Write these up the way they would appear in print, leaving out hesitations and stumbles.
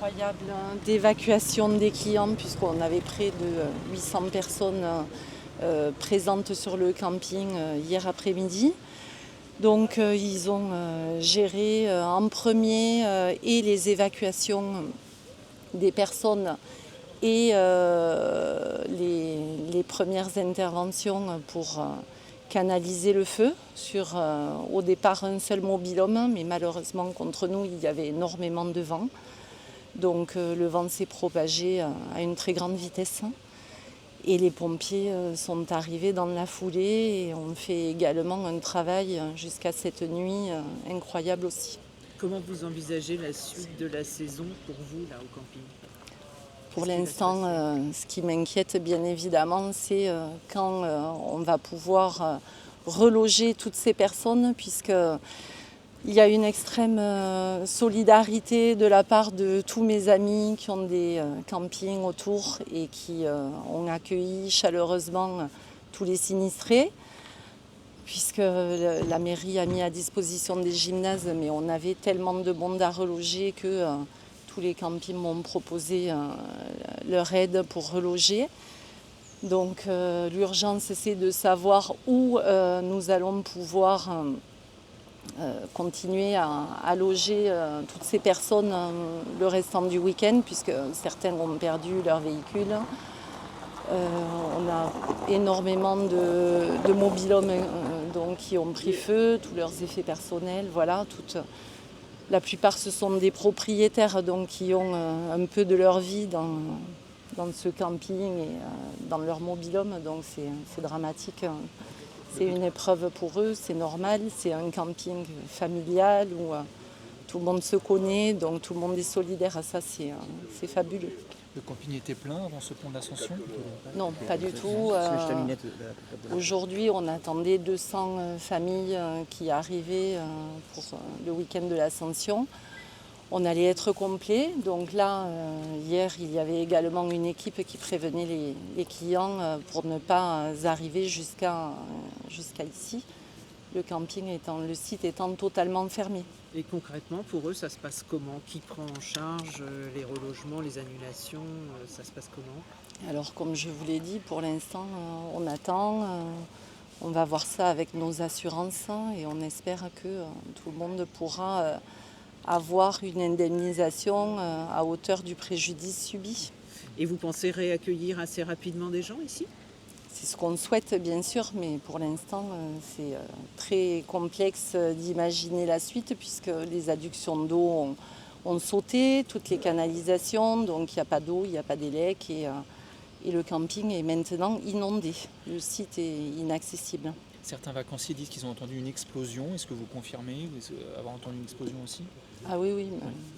incroyable d'évacuation des clients puisqu'on avait près de 800 personnes présentes sur le camping hier après-midi. Donc ils ont géré en premier et les évacuations des personnes et les premières interventions pour canaliser le feu sur au départ un seul mobil-homme, mais malheureusement contre nous il y avait énormément de vent. Donc le vent s'est propagé à une très grande vitesse. Et les pompiers sont arrivés dans la foulée et ont fait également un travail jusqu'à cette nuit incroyable aussi. Comment vous envisagez la suite de la saison pour vous là au camping ? Pour l'instant, ce qui m'inquiète bien évidemment, c'est quand on va pouvoir reloger toutes ces personnes, puisqu'il y a une extrême solidarité de la part de tous mes amis qui ont des campings autour et qui ont accueilli chaleureusement tous les sinistrés, puisque la mairie a mis à disposition des gymnases, mais on avait tellement de monde à reloger que tous les campings m'ont proposé leur aide pour reloger. Donc l'urgence, c'est de savoir où nous allons pouvoir continuer à loger toutes ces personnes le restant du week-end, puisque certains ont perdu leur véhicule. On a énormément de mobil-homes donc, qui ont pris feu, tous leurs effets personnels, voilà, la plupart ce sont des propriétaires donc, qui ont un peu de leur vie dans ce camping et dans leur mobil-home, donc c'est dramatique. C'est une épreuve pour eux, c'est normal, c'est un camping familial où tout le monde se connaît, donc tout le monde est solidaire à ça, c'est fabuleux. Le camping était plein avant ce pont d'ascension ? Non, pas du tout. Aujourd'hui, on attendait 200 familles qui arrivaient pour le week-end de l'Ascension. On allait être complet. Donc là, hier, il y avait également une équipe qui prévenait les clients pour ne pas arriver jusqu'à ici. Le site étant totalement fermé. Et concrètement, pour eux, ça se passe comment ? Qui prend en charge les relogements, les annulations ? Ça se passe comment ? Alors, comme je vous l'ai dit, pour l'instant, on attend. On va voir ça avec nos assurances et on espère que tout le monde pourra avoir une indemnisation à hauteur du préjudice subi. Et vous pensez réaccueillir assez rapidement des gens ici ? C'est ce qu'on souhaite bien sûr, mais pour l'instant c'est très complexe d'imaginer la suite puisque les adductions d'eau ont sauté, toutes les canalisations, donc il n'y a pas d'eau, il n'y a pas d'élec et le camping est maintenant inondé. Le site est inaccessible. Certains vacanciers disent qu'ils ont entendu une explosion. Est-ce que vous confirmez avoir entendu une explosion aussi ? Ah oui,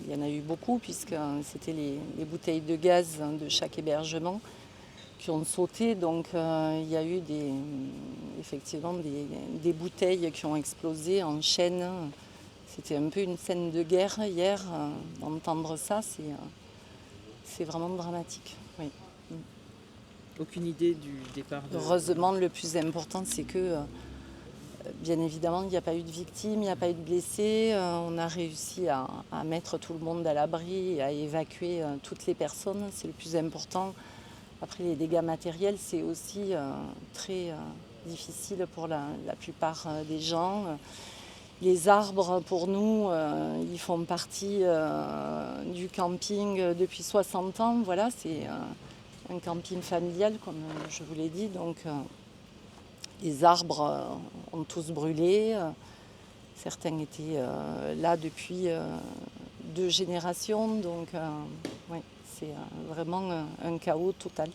il y en a eu beaucoup puisque c'était les bouteilles de gaz de chaque hébergement qui ont sauté, donc il y a eu effectivement des bouteilles qui ont explosé en chaîne. C'était un peu une scène de guerre hier. D'entendre ça, c'est vraiment dramatique. Oui. Aucune idée du départ Heureusement, le plus important, c'est que, bien évidemment, il n'y a pas eu de victimes, il n'y a pas eu de blessés. On a réussi à mettre tout le monde à l'abri et à évacuer toutes les personnes. C'est le plus important. Après, les dégâts matériels, c'est aussi très difficile pour la plupart des gens. Les arbres, pour nous, ils font partie du camping depuis 60 ans. Voilà, c'est un camping familial, comme je vous l'ai dit. Donc, les arbres ont tous brûlé. Certains étaient là depuis 2 générations. Donc, ouais. C'est vraiment un chaos total.